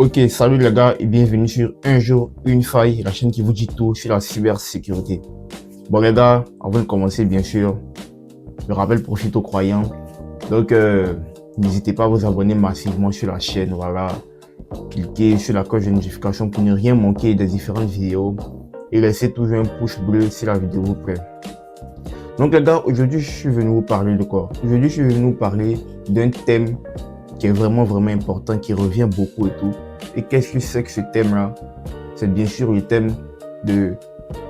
Ok, salut les gars et bienvenue sur Un jour, une faille, la chaîne qui vous dit tout sur la cybersécurité. Bon les gars, avant de commencer bien sûr, le rappel profite aux croyants. Donc n'hésitez pas à vous abonner massivement sur la chaîne, voilà. Cliquez sur la cloche de notification pour ne rien manquer des différentes vidéos. Et laissez toujours un pouce bleu si la vidéo vous plaît. Donc les gars, aujourd'hui je suis venu vous parler de quoi? Aujourd'hui je suis venu vous parler d'un thème qui est vraiment important, qui revient beaucoup et tout. Et qu'est-ce que c'est que ce thème-là? C'est bien sûr le thème de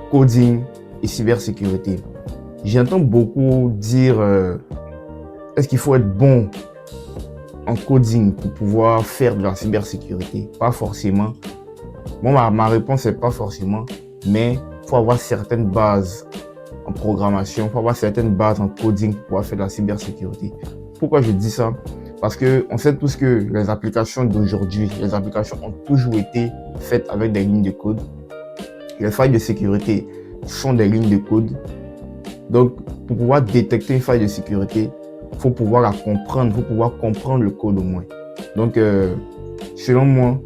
coding et cybersécurité. J'entends beaucoup dire est-ce qu'il faut être bon en coding pour pouvoir faire de la cybersécurité? Pas forcément. Bon, ma réponse est pas forcément, mais il faut avoir certaines bases en programmation, il faut avoir certaines bases en coding pour pouvoir faire de la cybersécurité. Pourquoi je dis ça? Parce que on sait tous que les applications d'aujourd'hui, les applications ont toujours été faites avec des lignes de code. Les failles de sécurité sont des lignes de code. Donc, pour pouvoir détecter une faille de sécurité, il faut pouvoir la comprendre, il faut pouvoir comprendre le code au moins. Donc, selon moi,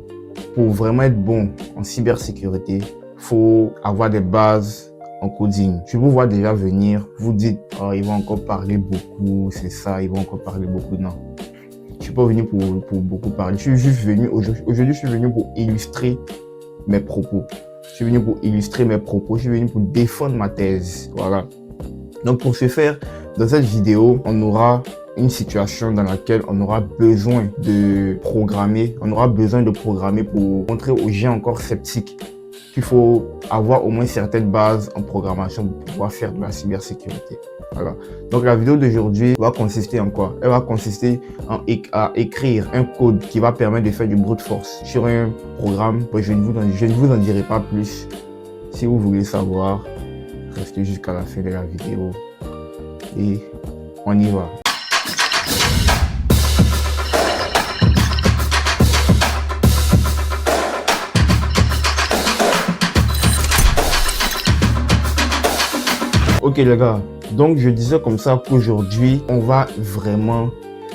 pour vraiment être bon en cybersécurité, il faut avoir des bases en coding. Je vous vois déjà venir, vous dites, oh, ils vont encore parler beaucoup, c'est ça, ils vont encore parler beaucoup. Non. Je suis pas venu pour beaucoup parler. Je suis juste venu aujourd'hui, je suis venu pour illustrer mes propos. Je suis venu pour illustrer mes propos. Je suis venu pour défendre ma thèse. Voilà. Donc, pour ce faire, dans cette vidéo, on aura une situation dans laquelle on aura besoin de programmer. On aura besoin de programmer pour montrer aux gens encore sceptiques qu'il faut avoir au moins certaines bases en programmation pour pouvoir faire de la cybersécurité. Voilà. Donc la vidéo d'aujourd'hui va consister en quoi? Elle va consister à écrire un code qui va permettre de faire du brute force sur un programme. Je ne vous en dirai pas plus. Si vous voulez savoir, restez jusqu'à la fin de la vidéo et on y va. Ok les gars, donc je disais comme ça qu'aujourd'hui, on va vraiment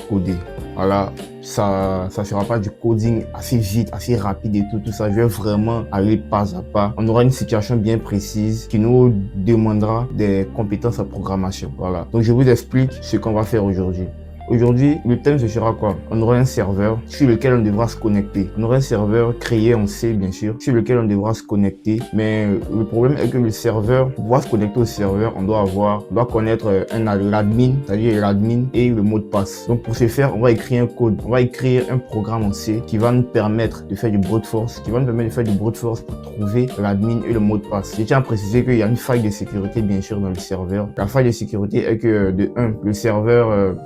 coder. Voilà, ça sera pas du coding assez vite, assez rapide et tout ça. Je vais vraiment aller pas à pas. On aura une situation bien précise qui nous demandera des compétences en programmation. Voilà, donc je vous explique ce qu'on va faire aujourd'hui. Aujourd'hui, le thème ce sera quoi? On aura un serveur sur lequel on devra se connecter. On aura un serveur créé en C bien sûr, sur lequel on devra se connecter. Mais le problème est que le serveur, pour pouvoir se connecter au serveur, on doit connaître l'admin, c'est-à-dire l'admin et le mot de passe. Donc pour ce faire, on va écrire un code, on va écrire un programme en C qui va nous permettre de faire du brute force, pour trouver l'admin et le mot de passe. Je tiens à préciser qu'il y a une faille de sécurité bien sûr dans le serveur. La faille de sécurité est que de 1, le serveur,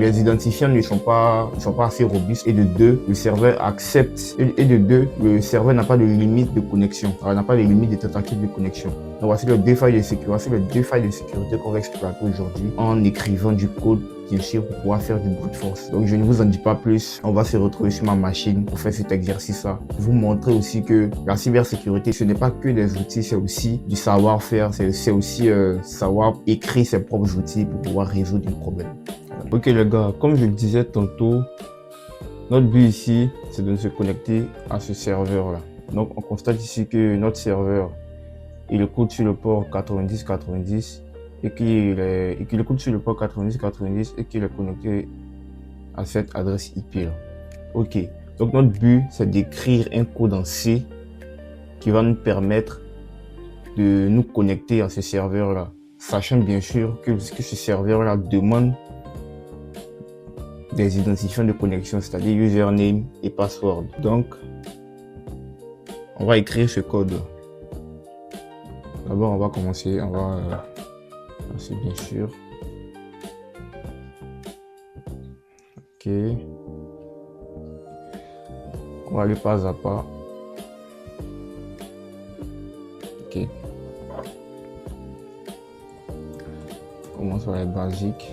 les identifiants ne sont pas assez robustes, et de 2, le serveur accepte, et de 2, le serveur n'a pas de limite de connexion, n'a pas de limite de tentative de connexion. Donc voici les deux failles de sécurité, qu'on va exploiter aujourd'hui en écrivant du code bien sûr pour pouvoir faire du brute force. Donc je ne vous en dis pas plus, on va se retrouver sur ma machine pour faire cet exercice-là, pour vous montrer aussi que la cybersécurité, ce n'est pas que des outils, c'est aussi du savoir-faire, c'est aussi savoir écrire ses propres outils pour pouvoir résoudre des problèmes. Ok les gars, comme je le disais tantôt, notre but ici, c'est de se connecter à ce serveur-là. Donc on constate ici que notre serveur, il écoute sur le port 90-90 et qu'il écoute sur le port 90-90 et qu'il est connecté à cette adresse IP là. Ok, donc notre but, c'est d'écrire un code en C qui va nous permettre de nous connecter à ce serveur-là, sachant bien sûr que ce serveur-là demande des identifiants de connexion, c'est-à-dire username et password. Donc, on va écrire ce code. D'abord, on va commencer, c'est bien sûr. Ok. On va aller pas à pas. Ok. On commence par les basiques.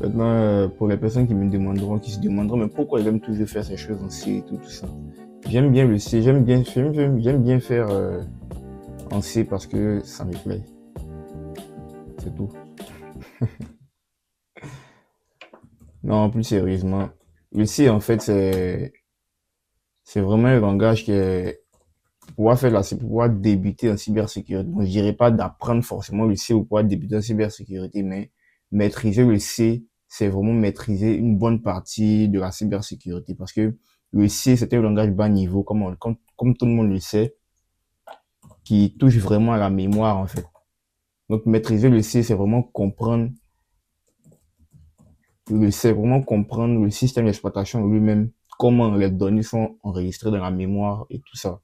Maintenant, pour les personnes qui se demanderont, mais pourquoi il aime toujours faire ces choses en C et tout ça. J'aime bien le C, j'aime bien faire en C parce que ça me plaît. C'est tout. Non, plus sérieusement, le C, en fait, c'est vraiment un langage qui est pour pouvoir faire là, c'est pour pouvoir débuter en cybersécurité. Bon, je dirais pas d'apprendre forcément le C pour pouvoir débuter en cybersécurité, mais maîtriser le C, c'est vraiment maîtriser une bonne partie de la cybersécurité parce que le C, c'est un langage bas niveau, comme tout le monde le sait, qui touche vraiment à la mémoire, en fait. Donc, maîtriser le C, c'est vraiment comprendre le système d'exploitation lui-même, comment les données sont enregistrées dans la mémoire et tout ça.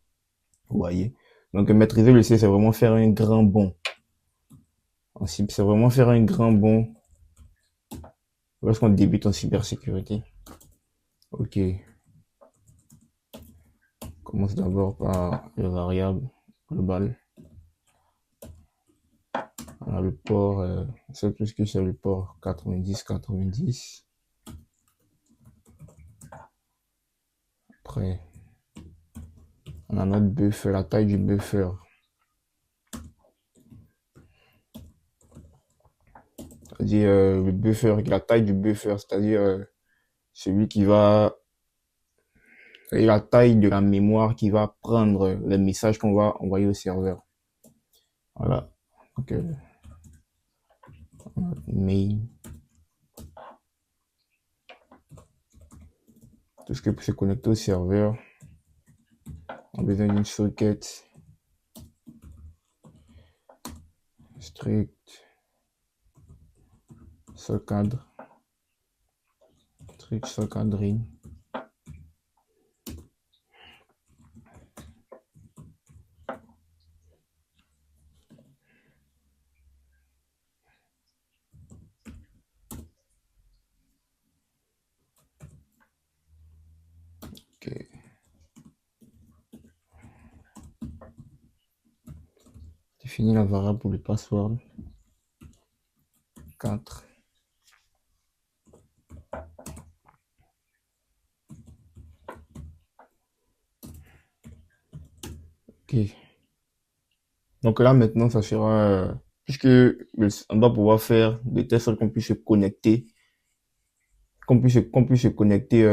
Vous voyez? Donc, maîtriser le C, c'est vraiment faire un grand bond. C'est vraiment faire un grand bond lorsqu'on débute en cybersécurité. Ok. On commence d'abord par le variable global. Alors, le port, c'est tout ce que c'est le port 90-90. Après, on a notre buffer, la taille du buffer. C'est-à-dire le buffer, la taille du buffer, c'est-à-dire celui qui va, et la taille de la mémoire qui va prendre les messages qu'on va envoyer au serveur. Voilà. Donc, main. Tout ce qui peut se connecter au serveur. On a besoin d'une socket. Strict. Seul cadre. Strict seul cadre. Ok. Définir la variable pour le password. 4. Ok. Donc là maintenant ça sera puisque on va pouvoir faire des tests qu'on puisse se connecter, qu'on puisse se connecter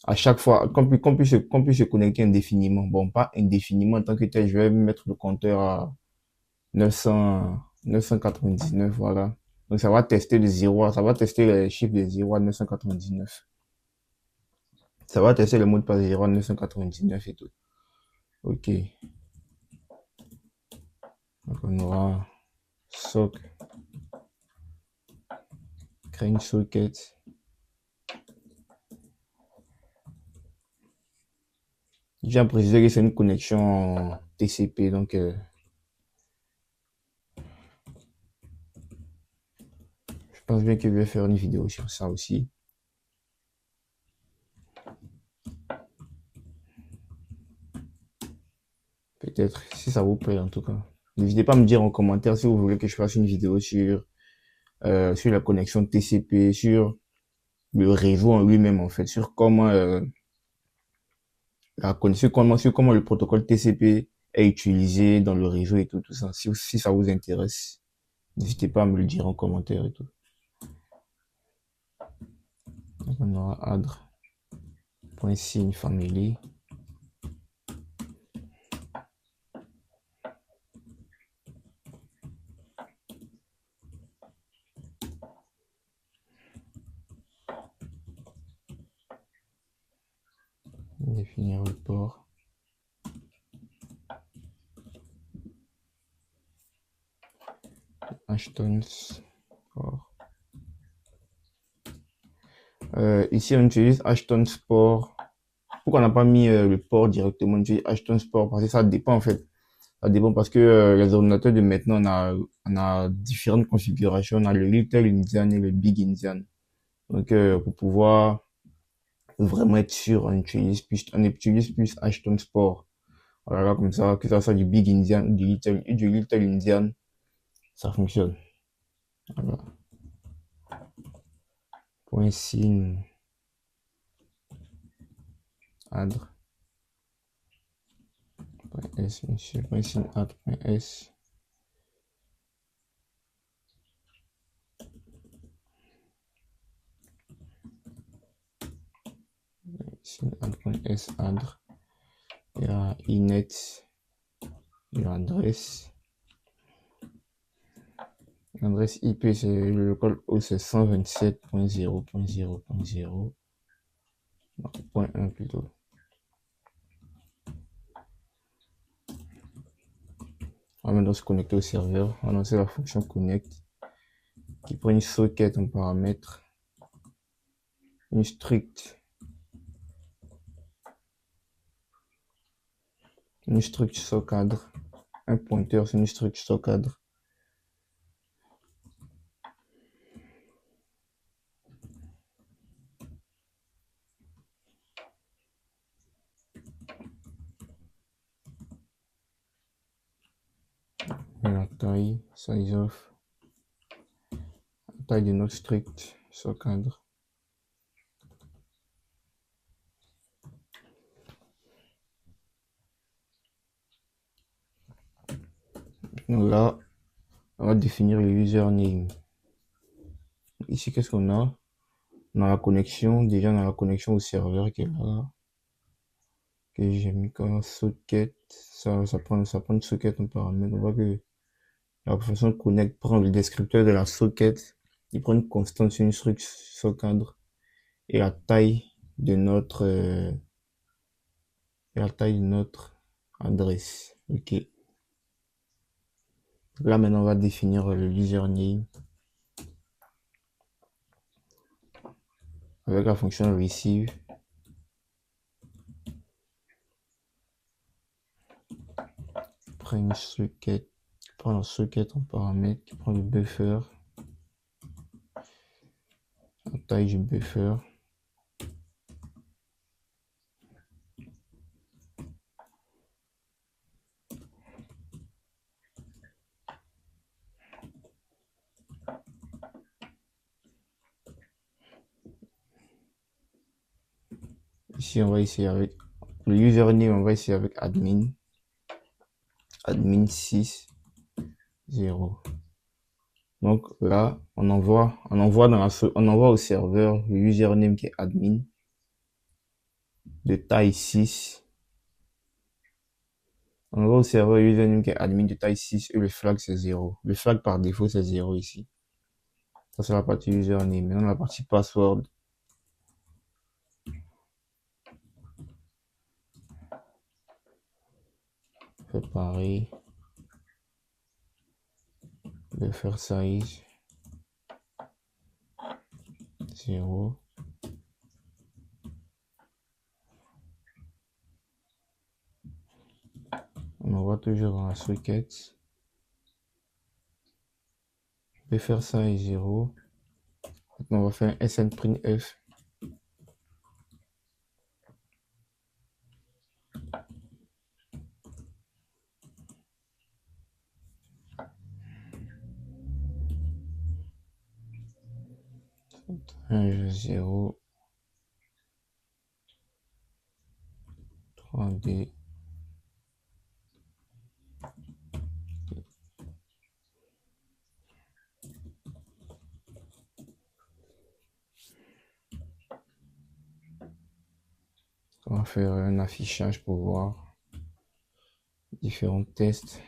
à chaque fois, qu'on puisse se connecter indéfiniment. Bon, pas indéfiniment en tant que tel, je vais mettre le compteur à 999, voilà. Donc ça va tester ça va tester les chiffres de 0 à 999. Ça va tester le mot de passe de 0 à 999 et tout. Ok. Donc on aura sock, créer une socket. Je viens préciser que c'est une connexion TCP, donc je pense bien que je vais faire une vidéo sur ça aussi. Peut-être, si ça vous plaît en tout cas. N'hésitez pas à me dire en commentaire si vous voulez que je fasse une vidéo sur la connexion TCP, sur le réseau en lui-même en fait, sur comment sur comment le protocole TCP est utilisé dans le réseau et tout ça. Si ça vous intéresse, n'hésitez pas à me le dire en commentaire et tout. Donc on aura adr.signe family. Définir le port. Hashtones port. Ici on utilise Hashtones port. Pourquoi on n'a pas mis le port directement? On utilise Hashtones port parce que ça dépend en fait. Ça dépend parce que les ordinateurs de maintenant on a différentes configurations. On a le Little Indian et le Big Indian. Donc pour pouvoir vraiment être sûr, on utilise plus Ashton Sport. Voilà, comme ça, que ça soit du Big Indian ou du Little Indian, ça fonctionne. Voilà. Point signe adr. Point S, monsieur. Point signe adr. Point S. synad.sadr. Il y a inet, l'adresse. L'adresse IP, c'est le local host, c'est 127.0.0.0. Non, .1 plutôt. On va maintenant se connecter au serveur. On va lancer la fonction connect qui prend une socket en paramètre, une struct socadre, un pointeur sur une struct socadre. Et la taille, size of, la taille de notre struct socadre. Donc là, on va définir le username. Ici, qu'est-ce qu'on a? On a la connexion, déjà on a la connexion au serveur qui est là, que j'ai mis comme socket. Ça prend une socket en paramètre. On voit que la fonction connect prend le descripteur de la socket, il prend une constante sur une struct socadre et la taille de notre adresse. Ok. Là maintenant on va définir le username avec la fonction receive. Prend une socket, prend la socket en paramètre, qui prend le buffer, la taille du buffer. Ici, on va essayer avec le username, on va essayer avec admin 6 0. Donc là, on envoie au serveur le username qui est admin de taille 6. On envoie au serveur le username qui est admin de taille 6 et le flag c'est 0. Le flag par défaut c'est 0 ici. Ça c'est la partie username. Maintenant la partie password. Fait pareil. Buffer size 0. On envoie toujours dans la socket. Buffer size 0. Maintenant on va faire un snprintf. Un jeu 0 3D. On va faire un affichage pour voir différents tests.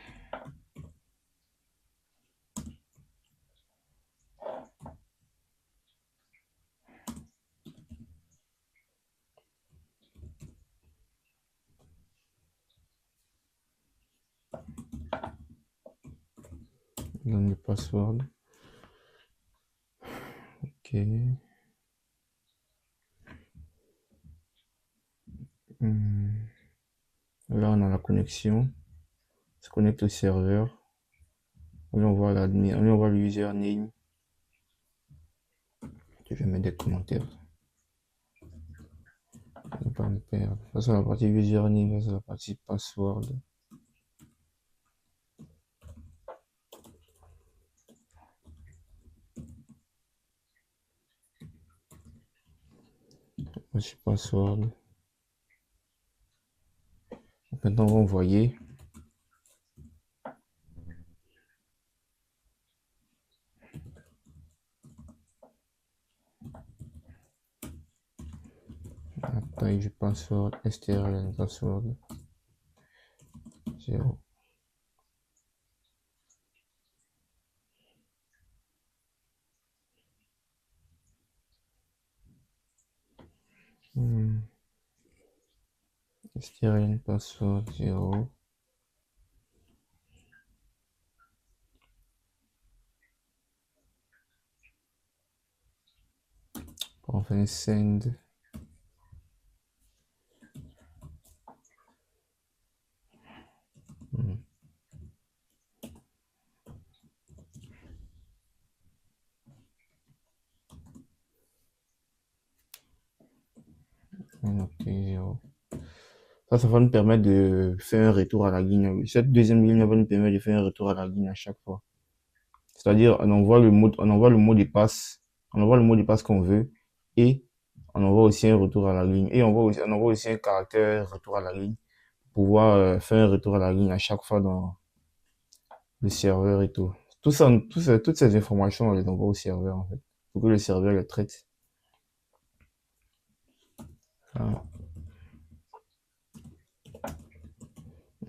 Donne le password. Ok. Là, on a la connexion. On se connecte au serveur. On lui envoie l'admin, on lui envoie le username. Je vais mettre des commentaires. Ne pas me perdre. Ça, c'est la partie username. Ça, c'est la partie password. Voici password. Donc, maintenant, on va envoyer. La taille du password, strlen password 0. strlen password 0. On fait send. Ça va nous permettre de faire un retour à la ligne. Cette deuxième ligne va nous permettre de faire un retour à la ligne à chaque fois. C'est-à-dire, on envoie le mot de passe, on envoie le mot de passe qu'on veut et on envoie aussi un retour à la ligne. Et on envoie aussi un caractère retour à la ligne pour pouvoir faire un retour à la ligne à chaque fois dans le serveur et tout. Toutes ces informations, on les envoie au serveur en fait, pour que le serveur les traite. Voilà.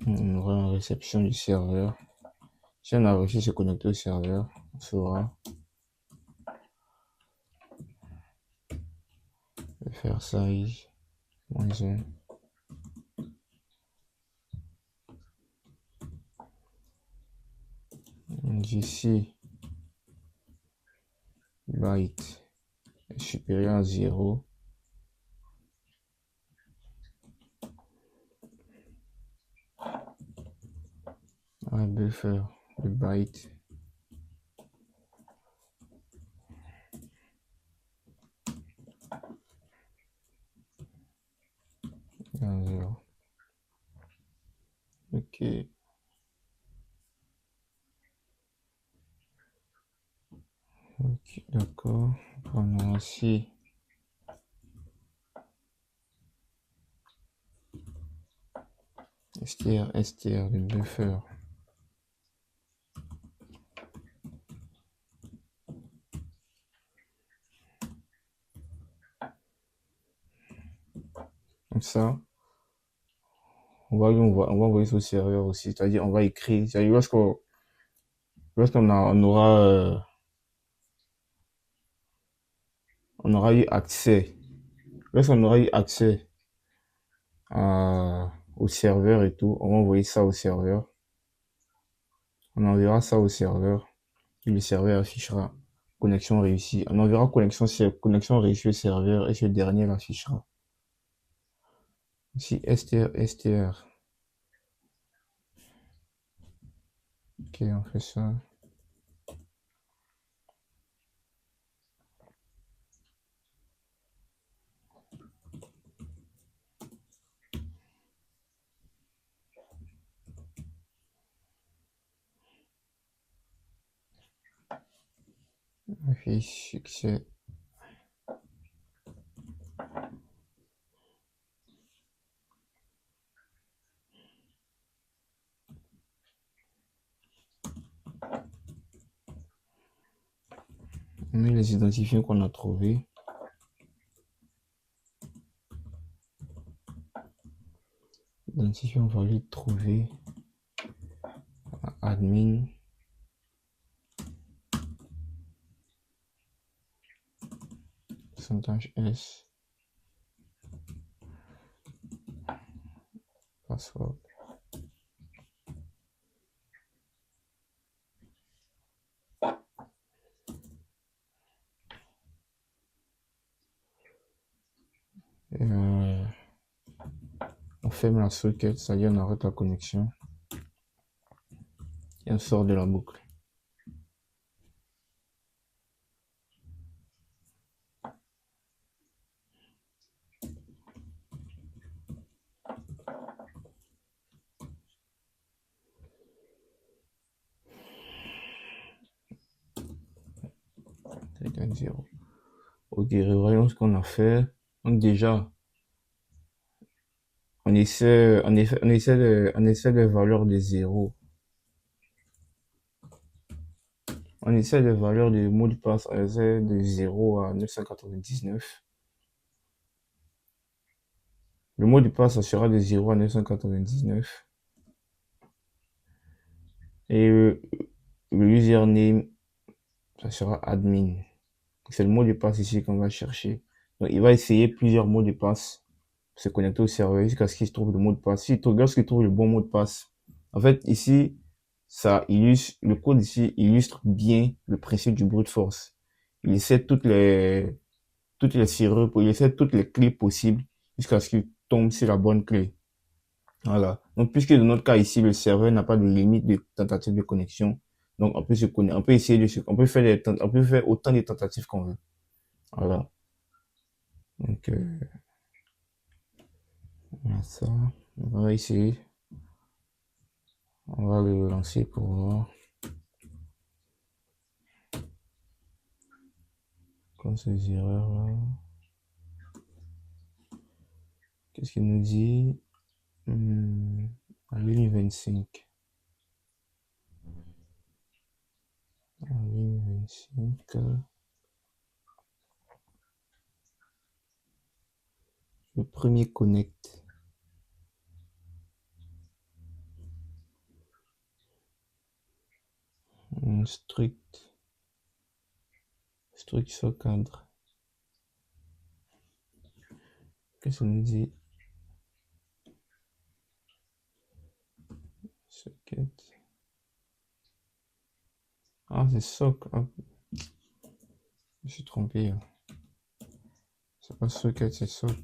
On aura une réception du serveur. Si on a réussi à se connecter au serveur, on saura faire size -1 d'ici byte est supérieur à 0. Buffer le byte à 0. Ok. Ok, d'accord. On a aussi str le buffer. Comme ça, on va envoyer ça au serveur aussi. C'est-à-dire, on va écrire. C'est-à-dire, on aura eu accès. Lorsqu'on aura eu accès au serveur et tout, on va envoyer ça au serveur. On enverra ça au serveur et le serveur affichera connexion réussie. On enverra connexion réussie au serveur et ce dernier l'affichera. Ici, str. Ok, on fait ça. Affiche succès. On met les identifiants qu'on a trouvés. Identifiant valide trouvé. Admin. Pourcentage S. Password. On ferme la socket, c'est-à-dire on arrête la connexion. Et on sort de la boucle. C'est un 0. Ok, revoyons ce qu'on a fait. Donc déjà, on essaie de valeur de 0. On essaie de valeur de mot de passe, on essaie de 0 à 999. Le mot de passe, ça sera de 0 à 999. Et le username, ça sera admin. C'est le mot de passe ici qu'on va chercher. Donc, il va essayer plusieurs mots de passe pour se connecter au serveur jusqu'à ce qu'il trouve le mot de passe. Si tu regardes ce qu'il trouve le bon mot de passe, en fait, ici, ça illustre, le code ici illustre bien le principe du brute force. Il essaie toutes les serrures, il essaie toutes les clés possibles jusqu'à ce qu'il tombe sur la bonne clé. Voilà. Donc, puisque dans notre cas ici, le serveur n'a pas de limite de tentative de connexion, donc on peut on peut essayer on peut faire on peut faire autant de tentatives qu'on veut. Voilà. Donc, voilà ça. On va essayer. On va le lancer pour voir. Comme ces erreurs là. Qu'est-ce qu'il nous dit? À ligne 25. À ligne 25. Le premier connect. Strict sur cadre. Qu'est-ce qu'on nous dit? Socket. Ah, c'est soc. Ah, je me suis trompé. C'est pas socket, c'est soc.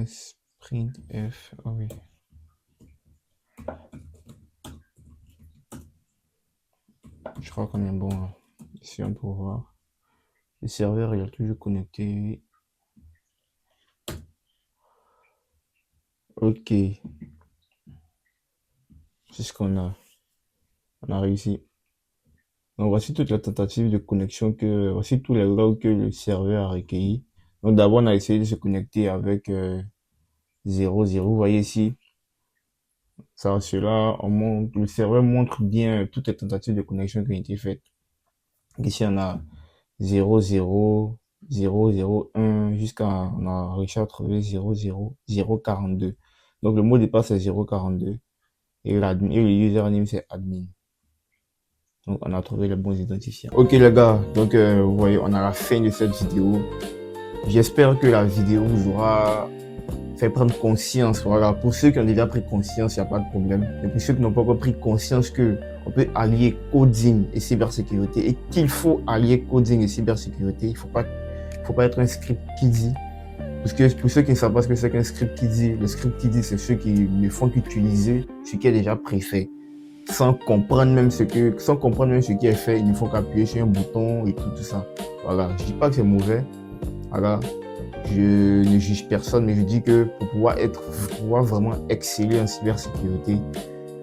Sprintf, ah oui. Je crois qu'on est bon là. Ici on peut voir. Le serveur il est toujours connecté. Ok. C'est ce qu'on a. On a réussi. Donc voici toute la tentative de connexion voici tous les logs que le serveur a recueillis. Donc d'abord on a essayé de se connecter avec 0, 0. Vous voyez ici, cela, le serveur montre bien toutes les tentatives de connexion qui ont été faites. Ici on a 0, 0, 0, 0, 1, on a réussi à trouver 0, 0, 0, 42. Donc le mot de passe c'est 0, 42. Et le username c'est admin. Donc on a trouvé les bons identifiants. Ok les gars, donc vous voyez, on a la fin de cette vidéo. J'espère que la vidéo vous aura fait prendre conscience. Voilà, pour ceux qui ont déjà pris conscience, il n'y a pas de problème. Mais pour ceux qui n'ont pas encore pris conscience que on peut allier coding et cybersécurité et qu'il faut allier coding et cybersécurité, il faut pas être un script kiddie. Parce que pour ceux qui ne savent pas ce que c'est qu'un script kiddie, le script kiddie, c'est ceux qui ne font qu'utiliser ce qui est déjà préfet. Sans comprendre même ce qui est fait, ils ne font qu'appuyer sur un bouton et tout ça. Voilà, je dis pas que c'est mauvais. Voilà, je ne juge personne, mais je dis que pour pouvoir vraiment exceller en cybersécurité,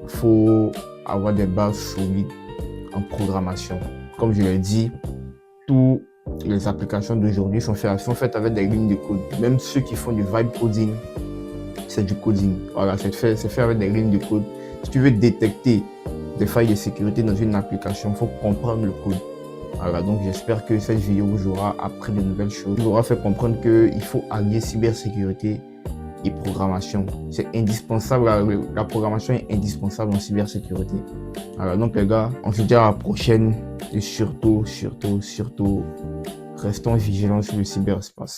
il faut avoir des bases solides en programmation. Comme je l'ai dit, toutes les applications d'aujourd'hui sont faites avec des lignes de code. Même ceux qui font du vibe coding, c'est du coding. Voilà, c'est fait avec des lignes de code. Si tu veux détecter des failles de sécurité dans une application, il faut comprendre le code. Voilà, donc j'espère que cette vidéo vous aura appris de nouvelles choses, vous aura fait comprendre qu'il faut allier cybersécurité et programmation. C'est indispensable, la programmation est indispensable en cybersécurité. Voilà, donc les gars, on se dit à la prochaine et surtout, restons vigilants sur le cyberespace.